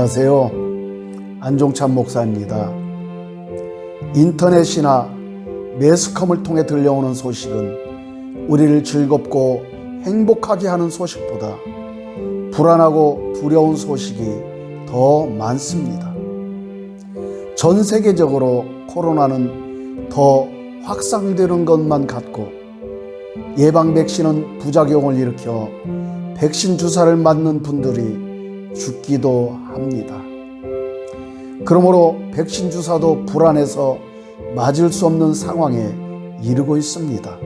안녕하세요. 안종찬 목사입니다. 인터넷이나 매스컴을 통해 들려오는 소식은 우리를 즐겁고 행복하게 하는 소식보다 불안하고 두려운 소식이 더 많습니다. 전 세계적으로 코로나는 더 확산되는 것만 같고 예방 백신은 부작용을 일으켜 백신 주사를 맞는 분들이 죽기도 합니다. 그러므로 백신 주사도 불안해서 맞을 수 없는 상황에 이르고 있습니다.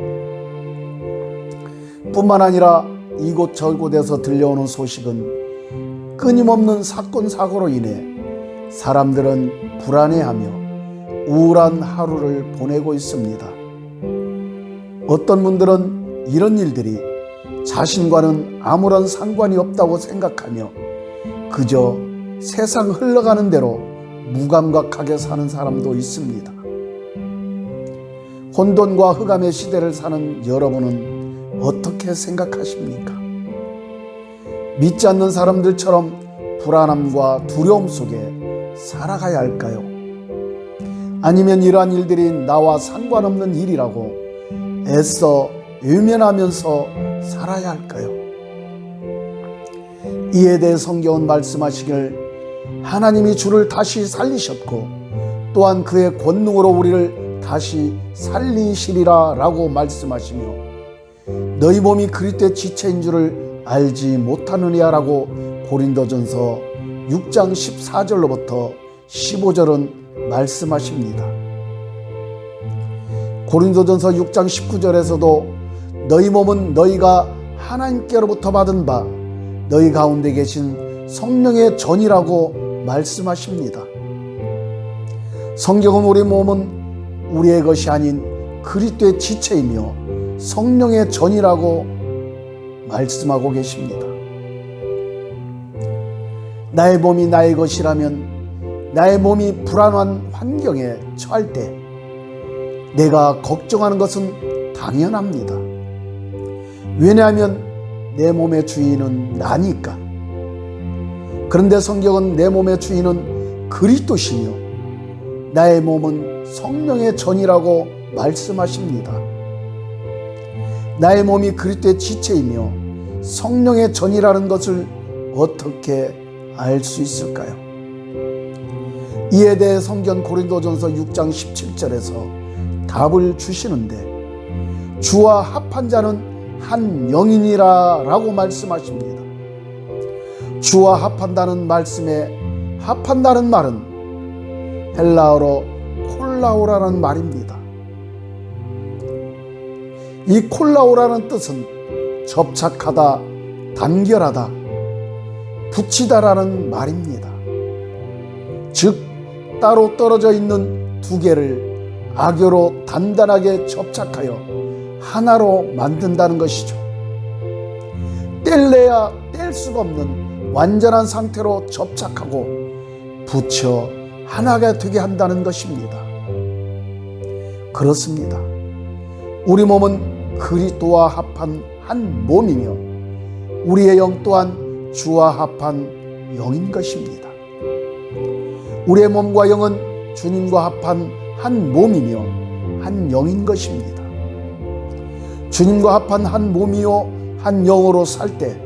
뿐만 아니라 이곳저곳에서 들려오는 소식은 끊임없는 사건 사고로 인해 사람들은 불안해하며 우울한 하루를 보내고 있습니다. 어떤 분들은 이런 일들이 자신과는 아무런 상관이 없다고 생각하며 그저 세상 흘러가는 대로 무감각하게 사는 사람도 있습니다. 혼돈과 흑암의 시대를 사는 여러분은 어떻게 생각하십니까? 믿지 않는 사람들처럼 불안함과 두려움 속에 살아가야 할까요? 아니면 이러한 일들이 나와 상관없는 일이라고 애써 외면하면서 살아야 할까요? 이에 대해 성경은 말씀하시길 하나님이 주를 다시 살리셨고 또한 그의 권능으로 우리를 다시 살리시리라 라고 말씀하시며 너희 몸이 그리스도의 지체인 줄을 알지 못하느냐 라고 고린도전서 6장 14절로부터 15절은 말씀하십니다. 고린도전서 6장 19절에서도 너희 몸은 너희가 하나님께로부터 받은 바 너희 가운데 계신 성령의 전이라고 말씀하십니다. 성경은 우리 몸은 우리의 것이 아닌 그리스도의 지체이며 성령의 전이라고 말씀하고 계십니다. 나의 몸이 나의 것이라면 나의 몸이 불안한 환경에 처할 때 내가 걱정하는 것은 당연합니다. 왜냐하면 내 몸의 주인은 나니까. 그런데 성경은 내 몸의 주인은 그리스도시며 나의 몸은 성령의 전이라고 말씀하십니다. 나의 몸이 그리스도의 지체이며 성령의 전이라는 것을 어떻게 알 수 있을까요? 이에 대해 성경 고린도전서 6장 17절에서 답을 주시는데 주와 합한 자는 한 영이니라 라고 말씀하십니다. 주와 합한다는 말씀에 합한다는 말은 헬라어로 콜라오라는 말입니다. 이 콜라오라는 뜻은 접착하다, 단결하다, 붙이다라는 말입니다. 즉 따로 떨어져 있는 두 개를 악교로 단단하게 접착하여 하나로 만든다는 것이죠. 뗄래야 뗄 수가 없는 완전한 상태로 접착하고 붙여 하나가 되게 한다는 것입니다. 그렇습니다. 우리 몸은 그리스도와 합한 한 몸이며 우리의 영 또한 주와 합한 영인 것입니다. 우리의 몸과 영은 주님과 합한 한 몸이며 한 영인 것입니다. 주님과 합한 한 몸이요 한 영으로 살 때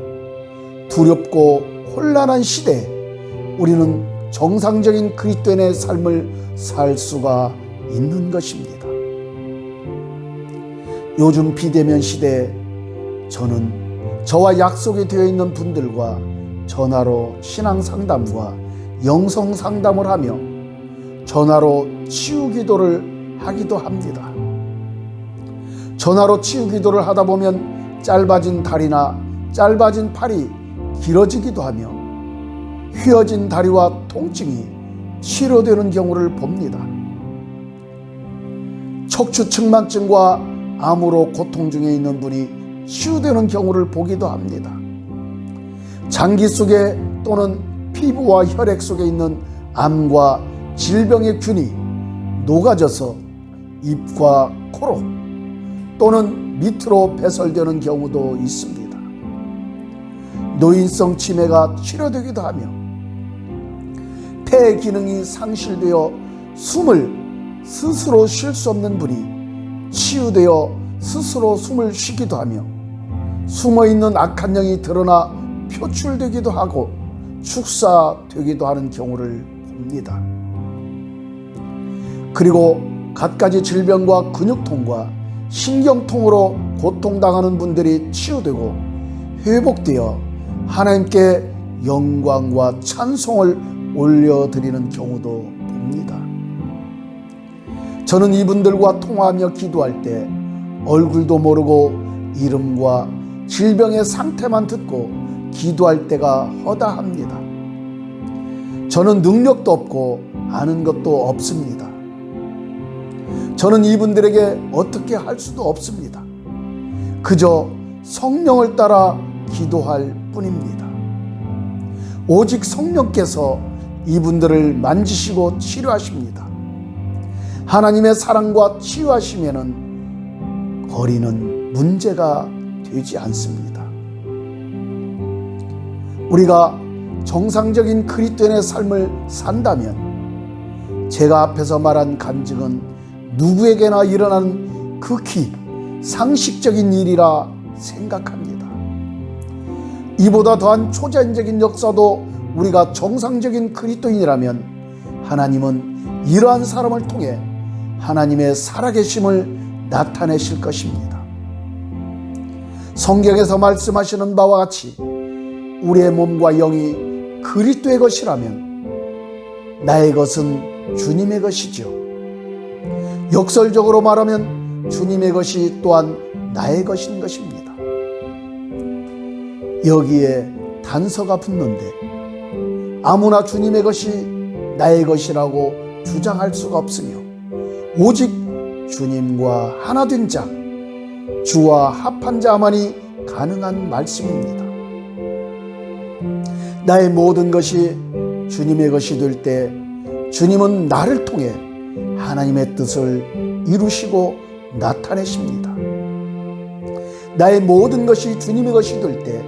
두렵고 혼란한 시대에 우리는 정상적인 그리스도인의 삶을 살 수가 있는 것입니다. 요즘 비대면 시대에 저는 저와 약속이 되어 있는 분들과 전화로 신앙 상담과 영성 상담을 하며 전화로 치유 기도를 하기도 합니다. 전화로 치유 기도를 하다 보면 짧아진 다리나 짧아진 팔이 길어지기도 하며 휘어진 다리와 통증이 치료되는 경우를 봅니다. 척추측만증과 암으로 고통 중에 있는 분이 치유되는 경우를 보기도 합니다. 장기 속에 또는 피부와 혈액 속에 있는 암과 질병의 균이 녹아져서 입과 코로 또는 밑으로 배설되는 경우도 있습니다. 노인성 치매가 치료되기도 하며 폐 기능이 상실되어 숨을 스스로 쉴 수 없는 분이 치유되어 스스로 숨을 쉬기도 하며, 숨어있는 악한 영이 드러나 표출되기도 하고 축사되기도 하는 경우를 봅니다. 그리고 갖가지 질병과 근육통과 신경통으로 고통당하는 분들이 치유되고 회복되어 하나님께 영광과 찬송을 올려드리는 경우도 봅니다. 저는 이분들과 통화하며 기도할 때 얼굴도 모르고 이름과 질병의 상태만 듣고 기도할 때가 허다합니다. 저는 능력도 없고 아는 것도 없습니다. 저는 이분들에게 어떻게 할 수도 없습니다. 그저 성령을 따라 기도할 뿐입니다. 오직 성령께서 이분들을 만지시고 치료하십니다. 하나님의 사랑과 치유하시면은 거리는 문제가 되지 않습니다. 우리가 정상적인 그리스도인의 삶을 산다면 제가 앞에서 말한 간증은 누구에게나 일어나는 극히 상식적인 일이라 생각합니다. 이보다 더한 초자연적인 역사도 우리가 정상적인 그리스도인이라면 하나님은 이러한 사람을 통해 하나님의 살아계심을 나타내실 것입니다. 성경에서 말씀하시는 바와 같이 우리의 몸과 영이 그리스도의 것이라면 나의 것은 주님의 것이죠. 역설적으로 말하면 주님의 것이 또한 나의 것인 것입니다. 여기에 단서가 붙는데 아무나 주님의 것이 나의 것이라고 주장할 수가 없으며 오직 주님과 하나 된 자, 주와 합한 자만이 가능한 말씀입니다. 나의 모든 것이 주님의 것이 될 때 주님은 나를 통해 하나님의 뜻을 이루시고 나타내십니다. 나의 모든 것이 주님의 것이 될 때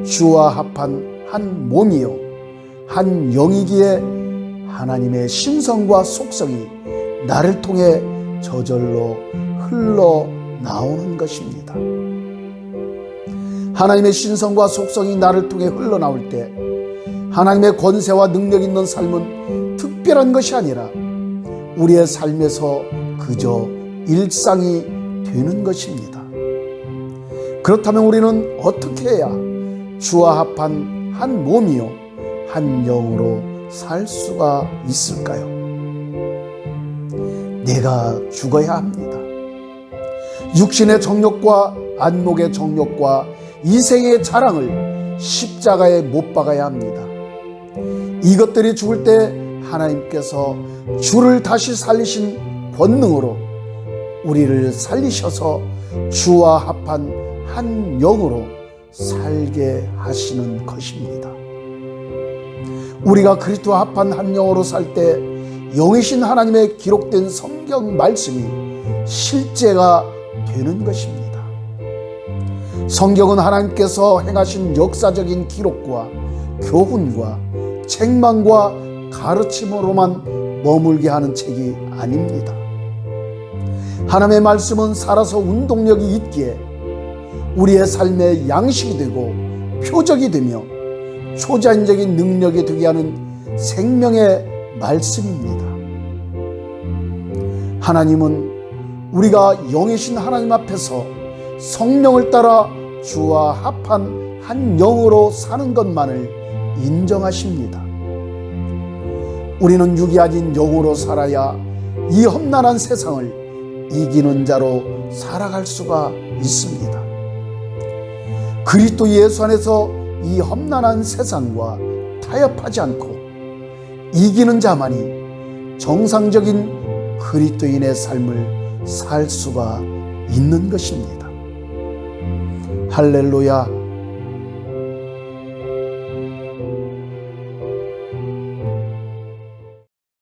주와 합한 한 몸이요 한 영이기에 하나님의 신성과 속성이 나를 통해 저절로 흘러나오는 것입니다. 하나님의 신성과 속성이 나를 통해 흘러나올 때 하나님의 권세와 능력 있는 삶은 특별한 것이 아니라 우리의 삶에서 그저 일상이 되는 것입니다. 그렇다면 우리는 어떻게 해야 주와 합한 한 몸이요 한 영으로 살 수가 있을까요? 내가 죽어야 합니다. 육신의 정욕과 안목의 정욕과 이생의 자랑을 십자가에 못 박아야 합니다. 이것들이 죽을 때 하나님께서 주를 다시 살리신 권능으로 우리를 살리셔서 주와 합한 한 영으로 살게 하시는 것입니다. 우리가 그리스도와 합한 한 영으로 살 때 영이신 하나님의 기록된 성경 말씀이 실제가 되는 것입니다. 성경은 하나님께서 행하신 역사적인 기록과 교훈과 책망과 가르침으로만 머물게 하는 책이 아닙니다. 하나님의 말씀은 살아서 운동력이 있기에 우리의 삶의 양식이 되고 표적이 되며 초자연적인 능력이 되게 하는 생명의 말씀입니다. 하나님은 우리가 영이신 하나님 앞에서 성령을 따라 주와 합한 한 영으로 사는 것만을 인정하십니다. 우리는 육이 아닌 영으로 살아야 이 험난한 세상을 이기는 자로 살아갈 수가 있습니다. 그리스도 예수 안에서 이 험난한 세상과 타협하지 않고 이기는 자만이 정상적인 그리스도인의 삶을 살 수가 있는 것입니다. 할렐루야.